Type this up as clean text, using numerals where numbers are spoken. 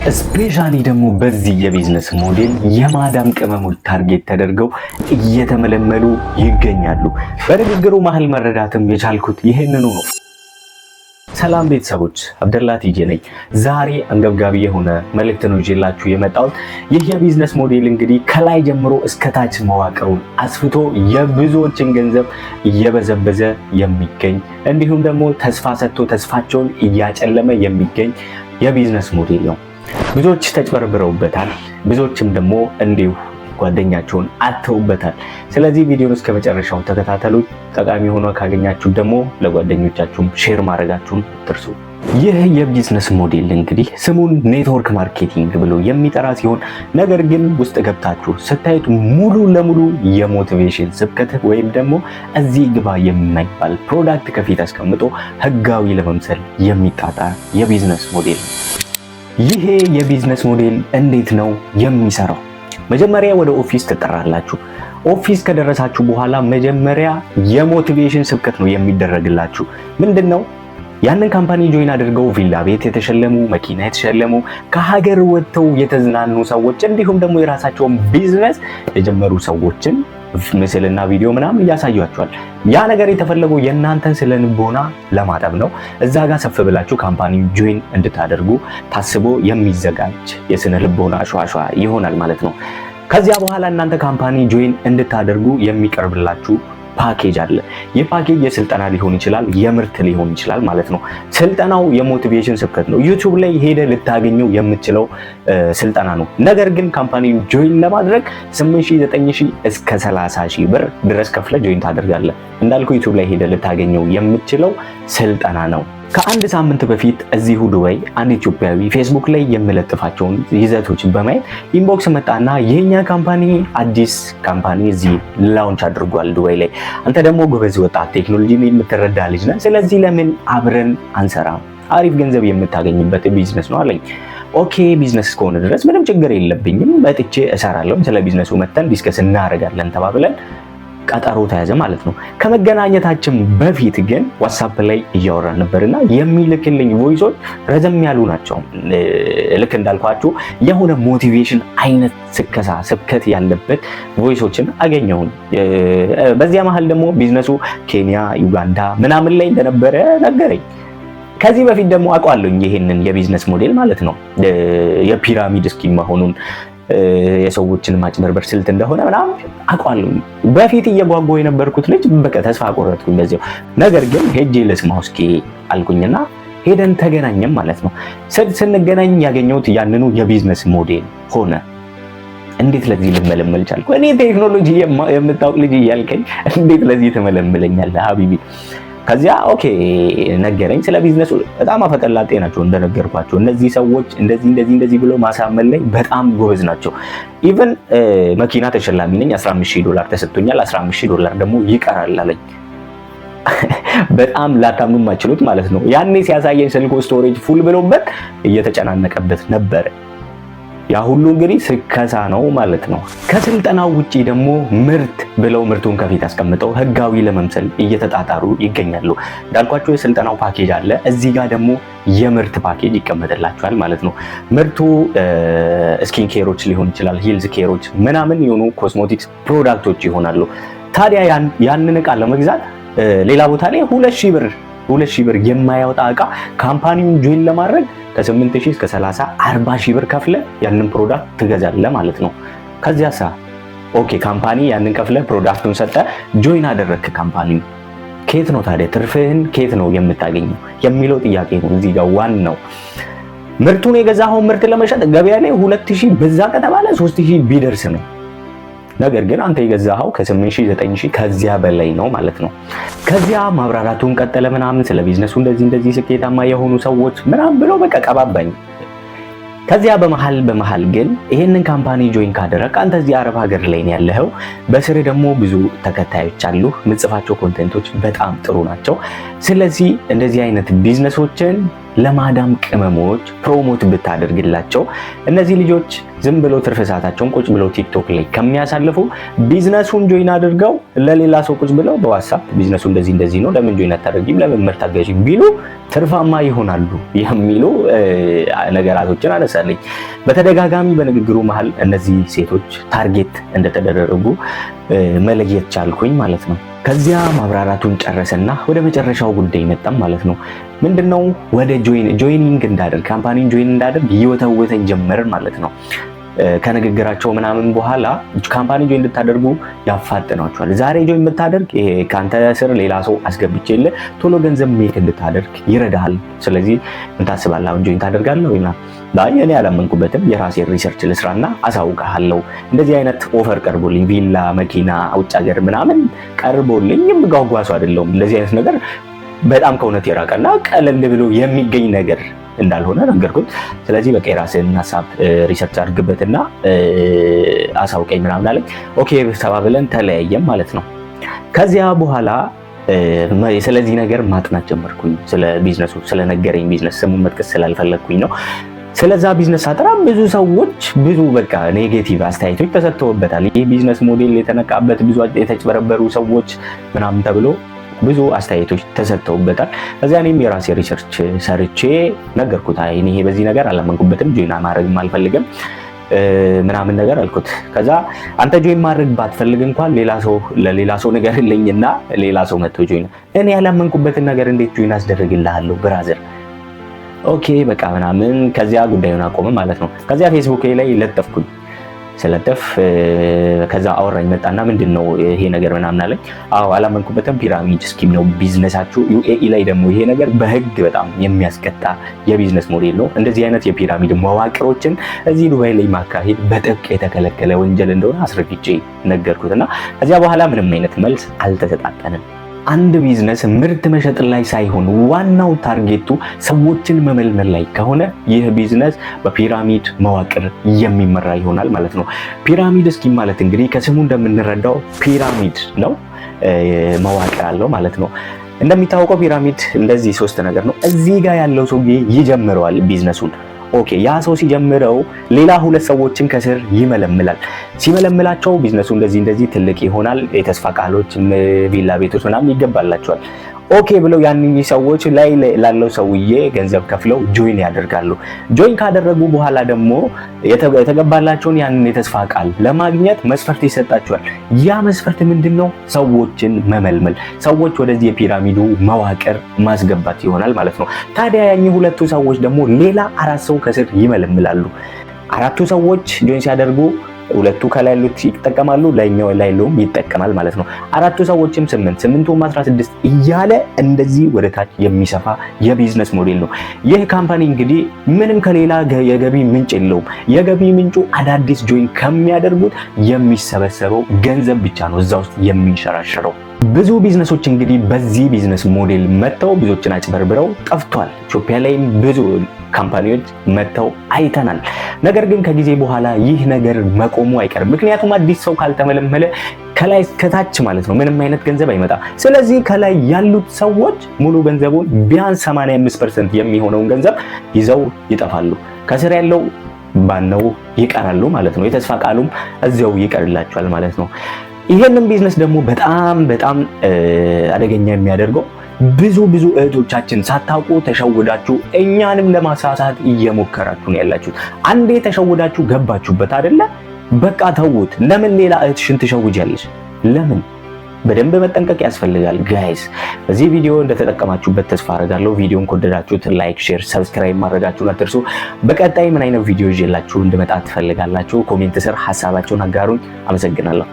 ስፔሻሊ ደግሞ በዚህ የቢዝነስ ሞዴል የማዳም ቅመሞች ታርጌት ተደርገው እየተመለመሉ ይገኛሉ። በንግግሩ መሀል መረዳትም የቻልኩት ይህንኑ ነው። ሰላም ቤተሰቦች፣ አብደላ ቲጄ ነኝ። ዛሬ አንገብጋቢ የሆነ መልእክት ነው ይዤላችሁ የመጣሁት። ይህ የቢዝነስ ሞዴል እንግዲህ ከላይ ጀምሮ እስከ ታች መዋቅሩን አስፍቶ የብዙዎችን ገንዘብ እየበዘበዘ የሚገኝ እንዲሁም ደግሞ ተስፋ ሰጥቶ ተስፋቸውን እያጨለመ የሚገኝ የቢዝነስ ሞዴል ነው። ብዙዎች ተጭበርብረውበታል፣ ብዙዎችም ደግሞ እንዲሁ ጓደኛቸውን አተውበታል። ስለዚህ ቪዲዮን እስከ መጨረሻው ተከታተሉ። ጠቃሚ ሆኖ ካገኛችሁ ደግሞ ለጓደኞቻችሁም ሼር ማድረጋችሁን አትርሱ። ይህ የቢዝነስ ሞዴል እንግዲህ ስሙን ኔትወርክ ማርኬቲንግ ብሎ የሚጠራ ሲሆን ነገር ግን ውስጥ ገብታችሁ ስታዩት ሙሉ ለሙሉ የሞቲቬሽን ስብከት ወይም ደግሞ እዚህ ግባ የማይባል ፕሮዳክት ከፊት አስቀምጦ ህጋዊ ለመምሰል የሚጣጣር የቢዝነስ ሞዴል ነው። ይሄ የቢዝነስ ሞዴል እንዴት ነው የሚሰራው? መጀመሪያ ወደ ኦፊስ ትጠራላችሁ። ኦፊስ ከደረሳችሁ በኋላ መጀመሪያ የሞቲቬሽን ስብከት ነው የሚደረግላችሁ። ምንድነው? ያንን ካምፓኒ ጆይን አድርገው ቪላ ቤት የተሸለሙ፣ መኪና የተሸለሙ፣ ከሀገር ወጥተው የተዝናኑ ሰዎች እንዲሁም ደግሞ የራሳቸውን ቢዝነስ የጀመሩ ሰዎችን ምስልና ቪዲዮ ምናምን እያሳያችኋል። ያ ነገር የተፈለገው የእናንተን ስነ ልቦና ለማጠብ ነው። እዛ ጋር ሰፍ ብላችሁ ካምፓኒ ጆይን እንድታደርጉ ታስቦ የሚዘጋጅ የስነ ልቦና ሸዋሸዋ ይሆናል ማለት ነው። ከዚያ በኋላ እናንተ ካምፓኒ ጆይን እንድታደርጉ የሚቀርብላችሁ ፓኬጅ አለ። ይህ ፓኬጅ የስልጠና ሊሆን ይችላል፣ የምርት ሊሆን ይችላል ማለት ነው። ስልጠናው የሞቲቬሽን ስብከት ነው። ዩቲዩብ ላይ ሄደ ልታገኘው የምትችለው ስልጠና ነው። ነገር ግን ካምፓኒ ጆይን ለማድረግ 8,000 9,000 እስከ 30,000 ብር ድረስ ከፍለ ጆይን ታደርጋለህ። እንዳልኩ ዩቲዩብ ላይ ሄደ ልታገኘው የምትችለው ስልጠና ነው። ከአንድ ሳምንት በፊት እዚሁ ዱባይ አንድ ኢትዮጵያዊ ፌስቡክ ላይ የምለጥፋቸውን ይዘቶችን በማየት ኢንቦክስ መጣና የኛ ካምፓኒ አዲስ ካምፓኒ እዚህ ላውንች አድርጓል ዱባይ ላይ፣ አንተ ደግሞ ጎበዝ ወጣት ቴክኖሎጂን የምትረዳ ልጅ ነህ፣ ስለዚህ ለምን አብረን አንሰራም? አሪፍ ገንዘብ የምታገኝበት ቢዝነስ ነው አለኝ። ኦኬ ቢዝነስ እስከሆነ ድረስ ምንም ችግር የለብኝም፣ መጥቼ እሰራለሁ፣ ስለ ቢዝነሱ መተን ዲስከስ እናደርጋለን ተባብለን ቀጠሮ ተያዘ ማለት ነው። ከመገናኘታችን በፊት ግን ዋትስአፕ ላይ እያወራን ነበርና የሚልክልኝ ቮይሶች ረዘም ያሉ ናቸው። ልክ እንዳልኳችሁ የሆነ ሞቲቬሽን አይነት ስብከት ያለበት ቮይሶችን አገኘሁኝ። በዚያ መሀል ደግሞ ቢዝነሱ ኬንያ፣ ዩጋንዳ ምናምን ላይ እንደነበረ ነገረኝ። ከዚህ በፊት ደግሞ አውቀዋለሁኝ ይሄንን የቢዝነስ ሞዴል ማለት ነው። የፒራሚድ ስኪም መሆኑን የሰዎችን ማጭበርበር ስልት እንደሆነ ምናምን አውቃለሁ። በፊት እየጓጓሁ የነበርኩት ልጅ በቃ ተስፋ ቆረጥኩኝ በዚያው። ነገር ግን ሄጄ ልስማው እስኪ አልኩኝና ሄደን ተገናኘን ማለት ነው። ስንገናኝ ያገኘሁት ያንኑ የቢዝነስ ሞዴል ሆነ። እንዴት ለዚህ ልመለመል ቻልኩ? እኔ ቴክኖሎጂ የምታውቅ ልጅ እያልከኝ እንዴት ለዚህ ትመለምለኛለህ ሀቢቢ? ከዚያ ኦኬ ነገረኝ። ስለ ቢዝነሱ በጣም አፈቀላጤ ናቸው እንደነገርኳቸው። እነዚህ ሰዎች እንደዚህ ብሎ ማሳመን ላይ በጣም ጎበዝ ናቸው። ኢቭን መኪና ተሸላሚ ነኝ፣ $15,000 ተሰጥቶኛል፣ $15,000 ደግሞ ይቀራል አለኝ። በጣም ላታምኑ የማትችሉት ማለት ነው። ያኔ ሲያሳየኝ ስልኩ ስቶሬጅ ፉል ብሎበት እየተጨናነቀበት ነበር። ያ ሁሉ እንግዲህ ስከሳ ነው ማለት ነው። ከስልጠናው ውጪ ደግሞ ምርት ብለው ምርቱን ከፊት አስቀምጠው ህጋዊ ለመምሰል እየተጣጣሩ ይገኛሉ። እንዳልኳቸው የስልጠናው ፓኬጅ አለ፣ እዚህ ጋር ደግሞ የምርት ፓኬጅ ይቀመጥላቸዋል ማለት ነው። ምርቱ ስኪን ኬሮች ሊሆን ይችላል፣ ሂልዝ ኬሮች ምናምን የሆኑ ኮስሞቲክስ ፕሮዳክቶች ይሆናሉ። ታዲያ ያንን እቃ ለመግዛት ሌላ ቦታ ላይ 2,000 ብር የማያወጣ እቃ ካምፓኒውን ጆይን ለማድረግ ከ8,000 እስከ 30,000 40,000 ብር ከፍለ ያንን ፕሮዳክት ትገዛለህ ማለት ነው። ከዚያሳ ኦኬ ካምፓኒ ያንን ከፍለ ፕሮዳክቱን ሰጠ፣ ጆይን አደረግክ ካምፓኒው። ከየት ነው ታዲያ ትርፍህን ከየት ነው የምታገኘው የሚለው ጥያቄ ነው እዚህ ጋር ዋናው። ምርቱን የገዛኸውን ምርት ለመሸጥ ገበያ ላይ 2,000 በዛ ከተባለ 3,000 ቢደርስ ነው። ነገር ግን አንተ የገዛኸው ከ8,000 9,000 ከዚያ በላይ ነው ማለት ነው። ከዚያ ማብራራቱን ቀጠለ ምናምን ስለ ቢዝነሱ እንደዚህ ስኬታማ የሆኑ ሰዎች ምናምን ብሎ በቃ ቀባባኝ። ከዚያ በመሃል ግን ይሄንን ካምፓኒ ጆይን ካደረክ አንተ እዚህ አረብ ሀገር ላይ ነው ያለኸው፣ በስር ደግሞ ብዙ ተከታዮች አሉ፣ ምጽፋቸው ኮንቴንቶች በጣም ጥሩ ናቸው። ስለዚህ እንደዚህ አይነት ቢዝነሶችን ለማዳም ቅመሞች ፕሮሞት ብታደርግላቸው እነዚህ ልጆች ዝም ብሎ ትርፍ ሰዓታቸውን ቁጭ ብለው ቲክቶክ ላይ ከሚያሳልፉ ቢዝነሱን ጆይን አድርገው ለሌላ ሰው ቁጭ ብለው በዋትስአፕ ቢዝነሱ እንደዚህ ነው፣ ለምን ጆይን አታደርጊም፣ ለምን ምርት አትገዢም ቢሉ ትርፋማ ይሆናሉ የሚሉ ነገራቶችን አነሳለኝ። በተደጋጋሚ በንግግሩ መሃል እነዚህ ሴቶች ታርጌት እንደተደረጉ መለየት ቻልኩኝ ማለት ነው። ከዚያ ማብራራቱን ጨረሰና ወደ መጨረሻው ጉዳይ መጣም ማለት ነው። ምንድነው ወደ ጆይኒንግ እንዳደርግ ካምፓኒን ጆይን እንዳደርግ ይወተወተኝ ጀመርን ማለት ነው። ከንግግራቸው ምናምን በኋላ ካምፓኒ ጆይን እንድታደርጉ ያፋጥናቸዋል። ዛሬ ጆይን ብታደርግ ይሄ ካንተ ስር ሌላ ሰው አስገብቼልህ ቶሎ ገንዘብ ሜክ እንድታደርግ ይረዳሃል። ስለዚህ ምን ታስባለህ? አሁን ጆይን ታደርጋለህ ወይ? እኔ ያላመንኩበትም የራሴ ሪሰርች ልስራና አሳውቅሃለሁ። እንደዚህ አይነት ኦፈር ቀርቦልኝ ቪላ፣ መኪና፣ ውጭ ሀገር ምናምን ቀርቦልኝ የምጓጓሱ አይደለሁም። እንደዚህ አይነት ነገር በጣም ከእውነት የራቀና ቀለል ብሎ የሚገኝ ነገር እንዳልሆነ ነገርኩት። ስለዚህ በቃ የራስህን ሀሳብ ሪሰርች አድርግበትና አሳውቀኝ ምናምን አለኝ። ኦኬ ተባብለን ተለያየም ማለት ነው። ከዚያ በኋላ ስለዚህ ነገር ማጥናት ጀመርኩኝ። ስለ ቢዝነሱ ስለነገረኝ ቢዝነስ ስሙን መጥቀስ ስላልፈለግኩኝ ነው። ስለዛ ቢዝነስ አጥራ ብዙ ሰዎች ብዙ በቃ ኔጌቲቭ አስተያየቶች ተሰጥተውበታል። ይህ ቢዝነስ ሞዴል የተነቃበት ብዙ የተጭበረበሩ ሰዎች ምናምን ተብሎ ብዙ አስተያየቶች ተሰጥተውበታል። እዚያ እኔም የራሴ ሪሰርች ሰርቼ ነገርኩት። አይ እኔ በዚህ ነገር አላመንኩበትም፣ ጆይን ማድረግም አልፈልግም ምናምን ነገር አልኩት። ከዛ አንተ ጆይን ማድረግ ባትፈልግ እንኳን ለሌላ ሰው ንገርልኝና ሌላ ሰው መጥቶ ጆይን፣ እኔ ያላመንኩበትን ነገር እንዴት ጆይን አስደረግልሃለሁ ብራዘር? ኦኬ በቃ ምናምን ከዚያ ጉዳዩን አቆመ ማለት ነው። ከዚያ ፌስቡክ ላይ ለጠፍኩኝ። ስለጠፍ ከዛ አወራኝ መጣና ምንድነው ይሄ ነገር ምናምን አለኝ። አዎ አላመንኩበትም፣ ፒራሚድ ስኪም ነው ቢዝነሳችሁ። ዩኤኢ ላይ ደግሞ ይሄ ነገር በህግ በጣም የሚያስቀጣ የቢዝነስ ሞዴል ነው። እንደዚህ አይነት የፒራሚድ መዋቅሮችን እዚህ ዱባይ ላይ ማካሄድ በጥብቅ የተከለከለ ወንጀል እንደሆነ አስረግጬ ነገርኩትና ከዚያ በኋላ ምንም አይነት መልስ አልተሰጣጠንም። አንድ ቢዝነስ ምርት መሸጥ ላይ ሳይሆን ዋናው ታርጌቱ ሰዎችን መመልመል ላይ ከሆነ ይህ ቢዝነስ በፒራሚድ መዋቅር የሚመራ ይሆናል ማለት ነው። ፒራሚድ ስኪም ማለት እንግዲህ ከስሙ እንደምንረዳው ፒራሚድ ነው፣ መዋቅር አለው ማለት ነው። እንደሚታወቀው ፒራሚድ እንደዚህ ሶስት ነገር ነው። እዚህ ጋር ያለው ሰውዬ ይጀምረዋል ቢዝነሱን። ኦኬ ያ ሰው ሲጀምረው ሌላ ሁለት ሰዎችን ከስር ይመለምላል። ሲመለምላቸው ቢዝነሱ እንደዚህ ትልቅ ይሆናል። የተስፋ ቃሎች፣ ቪላ ቤቶች ምናምን ይገባላቸዋል። ኦኬ ብለው ያንኝ ሰዎች ላይ ላለው ሰውዬ ገንዘብ ከፍለው ጆይን ያደርጋሉ። ጆይን ካደረጉ በኋላ ደግሞ የተገባላቸውን ያንን የተስፋ ቃል ለማግኘት መስፈርት ይሰጣቸዋል። ያ መስፈርት ምንድነው? ሰዎችን መመልመል፣ ሰዎች ወደዚህ የፒራሚዱ መዋቅር ማስገባት ይሆናል ማለት ነው። ታዲያ ያኝ ሁለቱ ሰዎች ደግሞ ሌላ አራት ሰው ከስር ይመለምላሉ። አራቱ ሰዎች ጆይን ሲያደርጉ ሁለቱ ከላይ ያሉት ይጠቀማሉ፣ ላይኛው ላይ ያለውም ይጠቀማል ማለት ነው። አራቱ ሰዎችም 8ቱም 16 እያለ እንደዚህ ወደ ታች የሚሰፋ የቢዝነስ ሞዴል ነው። ይህ ካምፓኒ እንግዲህ ምንም ከሌላ የገቢ ምንጭ የለውም። የገቢ ምንጩ አዳዲስ ጆይን ከሚያደርጉት የሚሰበሰበው ገንዘብ ብቻ ነው እዛ ውስጥ የሚንሸራሸረው። ብዙ ቢዝነሶች እንግዲህ በዚህ ቢዝነስ ሞዴል መጥተው ብዙዎችን አጭበርብረው ጠፍቷል። ኢትዮጵያ ላይም ብዙ ካምፓኒዎች መጥተው አይተናል። ነገር ግን ከጊዜ በኋላ ይህ ነገር መቆሙ አይቀርም። ምክንያቱም አዲስ ሰው ካልተመለመለ ከላይ እስከታች ማለት ነው ምንም አይነት ገንዘብ አይመጣም። ስለዚህ ከላይ ያሉት ሰዎች ሙሉ ገንዘቡን ቢያንስ 85% የሚሆነውን ገንዘብ ይዘው ይጠፋሉ። ከስር ያለው ባነው ይቀራሉ ማለት ነው። የተስፋ ቃሉም እዚያው ይቀርላቸዋል ማለት ነው። ይሄንን ቢዝነስ ደግሞ በጣም አደገኛ የሚያደርገው ብዙ እህቶቻችን ሳታውቁ ተሸውዳችሁ እኛንም ለማሳሳት እየሞከራችሁ ነው ያላችሁት። አንዴ ተሸውዳችሁ ገባችሁበት አይደለ? በቃ ተውት። ለምን ሌላ እህትሽን ትሸውጃለሽ? ለምን? በደንብ መጠንቀቅ ያስፈልጋል ጋይስ። በዚህ ቪዲዮ እንደተጠቀማችሁበት ተስፋ አደርጋለሁ። ቪዲዮን ከወደዳችሁት ላይክ፣ ሼር፣ ሰብስክራይብ ማድረጋችሁን አትርሱ። በቀጣይ ምን አይነት ቪዲዮ ይዤላችሁ እንድመጣ ትፈልጋላችሁ? ኮሜንት ስር ሐሳባችሁን አጋሩኝ። አመሰግናለሁ።